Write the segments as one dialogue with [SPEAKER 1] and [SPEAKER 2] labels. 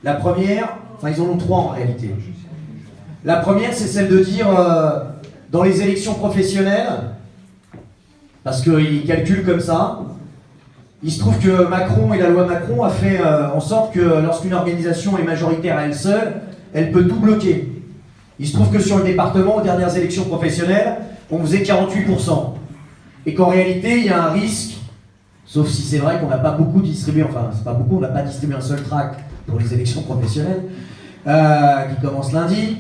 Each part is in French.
[SPEAKER 1] La première, enfin ils en ont trois en réalité. La première, c'est celle de dire, dans les élections professionnelles, parce qu'ils calculent comme ça, il se trouve que Macron et la loi Macron a fait en sorte que lorsqu'une organisation est majoritaire à elle seule, elle peut tout bloquer. Il se trouve que sur le département, aux dernières élections professionnelles, on faisait 48%. Et qu'en réalité, il y a un risque, sauf si c'est vrai qu'on n'a pas beaucoup distribué, enfin c'est pas beaucoup, on n'a pas distribué un seul tract pour les élections professionnelles, qui commencent lundi,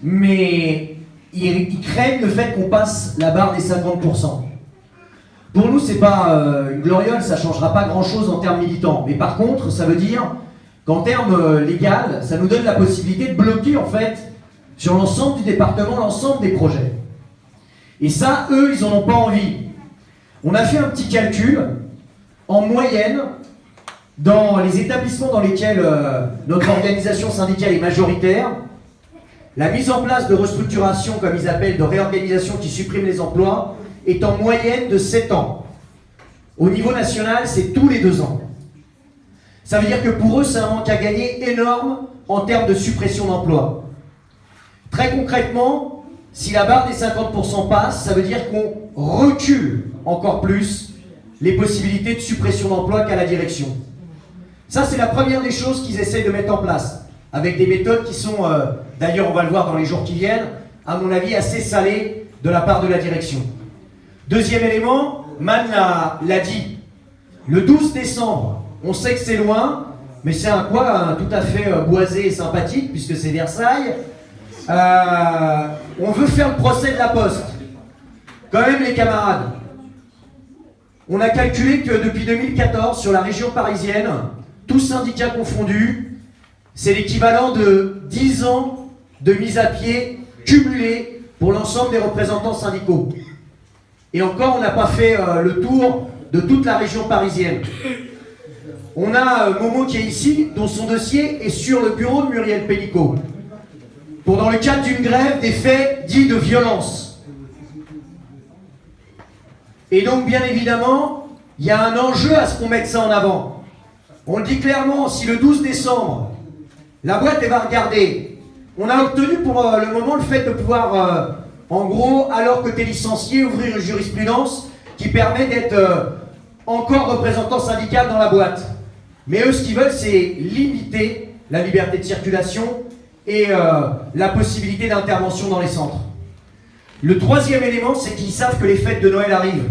[SPEAKER 1] mais ils craignent le fait qu'on passe la barre des 50%. Pour nous, c'est pas une gloriole, ça changera pas grand-chose en termes militants. Mais par contre, ça veut dire qu'en termes légal, ça nous donne la possibilité de bloquer en fait sur l'ensemble du département, l'ensemble des projets. Et ça, eux, ils en ont pas envie. On a fait un petit calcul. En moyenne, dans les établissements dans lesquels notre organisation syndicale est majoritaire, la mise en place de restructuration, comme ils appellent, de réorganisation qui supprime les emplois, est en moyenne de 7 ans. Au niveau national, c'est tous les 2 ans. Ça veut dire que pour eux, c'est un manque à gagner énorme en termes de suppression d'emplois. Très concrètement, si la barre des 50% passe, ça veut dire qu'on recule encore plus les possibilités de suppression d'emplois qu'a la direction. Ça, c'est la première des choses qu'ils essayent de mettre en place, avec des méthodes qui sont, d'ailleurs on va le voir dans les jours qui viennent, à mon avis assez salées de la part de la direction. Deuxième élément, Man l'a dit, le 12 décembre, on sait que c'est loin, mais c'est un coin tout à fait boisé et sympathique, puisque c'est Versailles. On veut faire le procès de la Poste. Quand même les camarades, on a calculé que depuis 2014, sur la région parisienne, tous syndicats confondus, c'est l'équivalent de 10 ans de mise à pied cumulée pour l'ensemble des représentants syndicaux. Et encore, on n'a pas fait le tour de toute la région parisienne. On a Momo qui est ici, dont son dossier est sur le bureau de Muriel Pénicaud. Pour dans le cadre d'une grève, des faits dits de violence. Et donc, bien évidemment, il y a un enjeu à ce qu'on mette ça en avant. On le dit clairement, si le 12 décembre, la boîte, elle va regarder. On a obtenu pour le moment le fait de pouvoir, en gros, alors que tu es licencié, ouvrir une jurisprudence qui permet d'être encore représentant syndical dans la boîte. Mais eux, ce qu'ils veulent, c'est limiter la liberté de circulation et la possibilité d'intervention dans les centres. Le troisième élément, c'est qu'ils savent que les fêtes de Noël arrivent,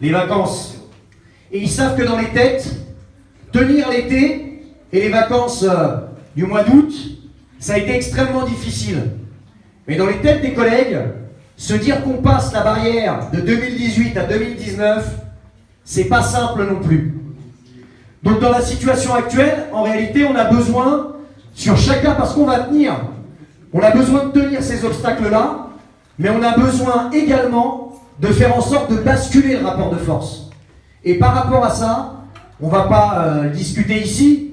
[SPEAKER 1] les vacances. Et ils savent que dans les têtes, tenir l'été et les vacances du mois d'août, ça a été extrêmement difficile. Mais dans les têtes des collègues, se dire qu'on passe la barrière de 2018 à 2019, c'est pas simple non plus. Donc dans la situation actuelle, en réalité, on a besoin, sur chacun, parce qu'on va tenir, on a besoin de tenir ces obstacles-là, mais on a besoin également de faire en sorte de basculer le rapport de force. Et par rapport à ça, on ne va pas discuter ici,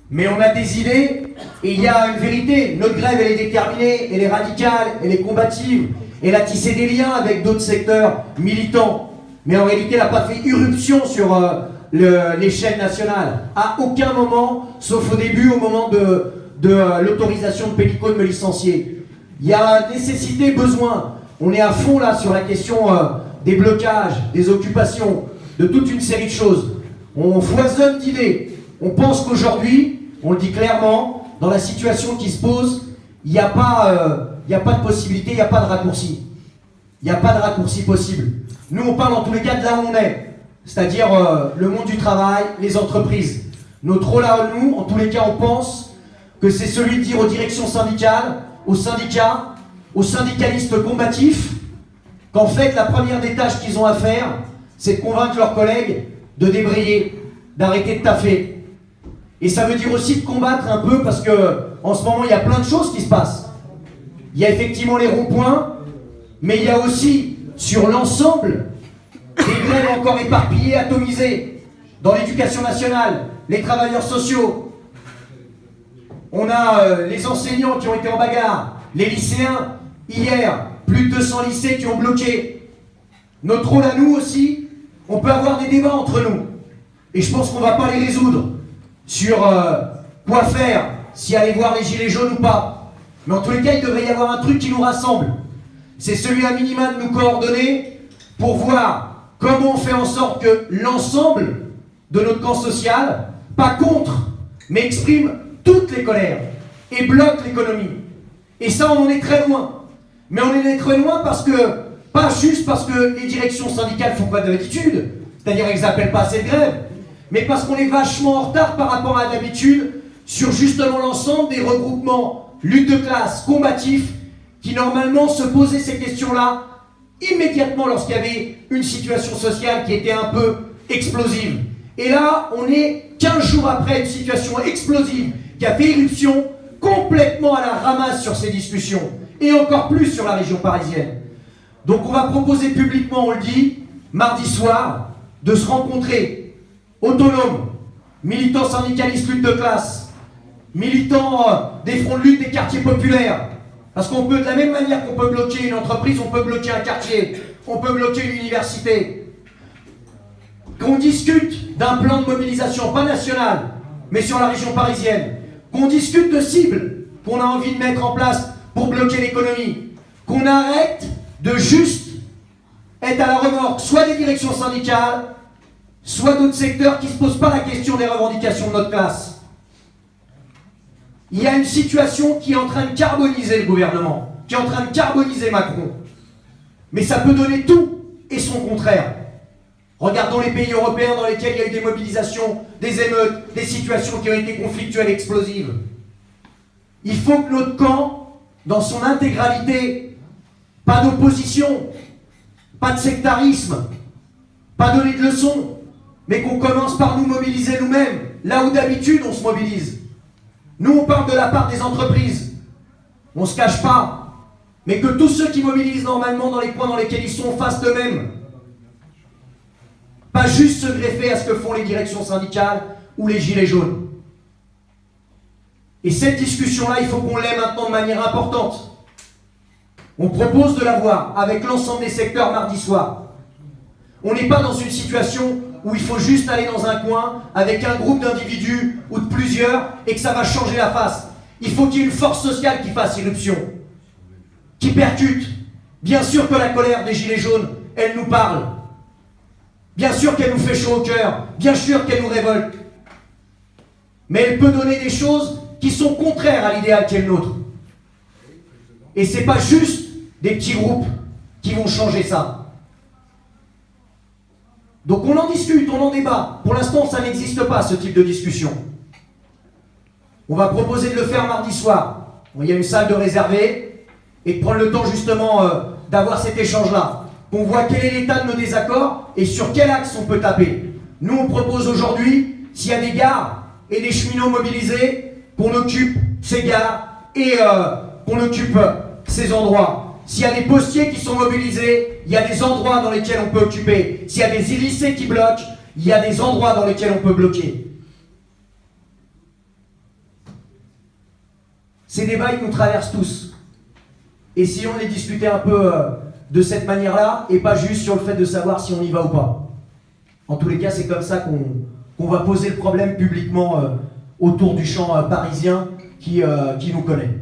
[SPEAKER 1] mais on a des idées, et il y a une vérité. Notre grève, elle est déterminée, elle est radicale, elle est combative, elle a tissé des liens avec d'autres secteurs militants, mais en réalité, elle n'a pas fait irruption sur l'échelle nationale, à aucun moment, sauf au début, au moment de l'autorisation de Pénicaud de me licencier. Il y a nécessité, besoin. On est à fond là sur la question des blocages, des occupations, de toute une série de choses. On foisonne d'idées. On pense qu'aujourd'hui, on le dit clairement, dans la situation qui se pose, il n'y a pas de possibilité, il n'y a pas de raccourci. Il n'y a pas de raccourci possible. Nous, on parle en tous les cas de là où on est, c'est-à-dire le monde du travail, les entreprises. Notre rôle à nous, en tous les cas, on pense que c'est celui de dire aux directions syndicales, aux syndicats, aux syndicalistes combatifs, qu'en fait, la première des tâches qu'ils ont à faire, c'est de convaincre leurs collègues de débrayer, d'arrêter de taffer. Et ça veut dire aussi de combattre un peu, parce que en ce moment, il y a plein de choses qui se passent. Il y a effectivement les ronds-points, mais il y a aussi, sur l'ensemble, des grèves encore éparpillées, atomisées, dans l'éducation nationale, les travailleurs sociaux. On a les enseignants qui ont été en bagarre, les lycéens, hier, plus de 200 lycées qui ont bloqué. Notre rôle à nous aussi, on peut avoir des débats entre nous. Et je pense qu'on ne va pas les résoudre sur quoi faire, si aller voir les gilets jaunes ou pas. Mais en tous les cas, il devrait y avoir un truc qui nous rassemble. C'est celui à minima de nous coordonner pour voir comment on fait en sorte que l'ensemble de notre camp social, pas contre, mais exprime toutes les colères et bloque l'économie. Et ça, on en est très loin. Mais on en est très loin parce que, pas juste parce que les directions syndicales font pas d'habitude, c'est-à-dire qu'elles n'appellent pas assez de grève, mais parce qu'on est vachement en retard par rapport à d'habitude sur justement l'ensemble des regroupements lutte de classe, combatifs, qui normalement se posaient ces questions-là immédiatement lorsqu'il y avait une situation sociale qui était un peu explosive. Et là, on est 15 jours après une situation explosive qui a fait éruption complètement à la ramasse sur ces discussions, et encore plus sur la région parisienne. Donc on va proposer publiquement, on le dit, mardi soir, de se rencontrer, autonomes, militants syndicalistes lutte de classe, militants des fronts de lutte des quartiers populaires, parce qu'on peut, de la même manière qu'on peut bloquer une entreprise, on peut bloquer un quartier, on peut bloquer une université. Qu'on discute d'un plan de mobilisation, pas national, mais sur la région parisienne, qu'on discute de cibles qu'on a envie de mettre en place pour bloquer l'économie, qu'on arrête de juste être à la remorque soit des directions syndicales, soit d'autres secteurs qui ne se posent pas la question des revendications de notre classe. Il y a une situation qui est en train de carboniser le gouvernement, qui est en train de carboniser Macron. Mais ça peut donner tout et son contraire. Regardons les pays européens dans lesquels il y a eu des mobilisations, des émeutes, des situations qui ont été conflictuelles et explosives. Il faut que notre camp, dans son intégralité, pas d'opposition, pas de sectarisme, pas donner de leçons, mais qu'on commence par nous mobiliser nous-mêmes, là où d'habitude on se mobilise. Nous, on parle de la part des entreprises. On ne se cache pas. Mais que tous ceux qui mobilisent normalement dans les coins dans lesquels ils sont fassent d'eux-mêmes. Pas juste se greffer à ce que font les directions syndicales ou les gilets jaunes. Et cette discussion-là, il faut qu'on l'ait maintenant de manière importante. On propose de l'avoir avec l'ensemble des secteurs mardi soir. On n'est pas dans une situation où il faut juste aller dans un coin avec un groupe d'individus ou de plusieurs et que ça va changer la face. Il faut qu'il y ait une force sociale qui fasse irruption, qui percute. Bien sûr que la colère des gilets jaunes, elle nous parle. Bien sûr qu'elle nous fait chaud au cœur. Bien sûr qu'elle nous révolte. Mais elle peut donner des choses qui sont contraires à l'idéal qui est le nôtre. Et c'est pas juste des petits groupes qui vont changer ça. Donc on en discute, on en débat. Pour l'instant, ça n'existe pas, ce type de discussion. On va proposer de le faire mardi soir. Il y a une salle de réservée, et de prendre le temps justement d'avoir cet échange-là. Qu'on voit quel est l'état de nos désaccords et sur quel axe on peut taper. Nous, on propose aujourd'hui, s'il y a des gares et des cheminots mobilisés, qu'on occupe ces gares et qu'on occupe ces endroits. S'il y a des postiers qui sont mobilisés, il y a des endroits dans lesquels on peut occuper. S'il y a des lycées qui bloquent, il y a des endroits dans lesquels on peut bloquer. Ces débats, ils nous traversent tous. Et si on les discutait un peu de cette manière-là, et pas juste sur le fait de savoir si on y va ou pas. En tous les cas, c'est comme ça qu'on va poser le problème publiquement autour du champ parisien qui nous connaît.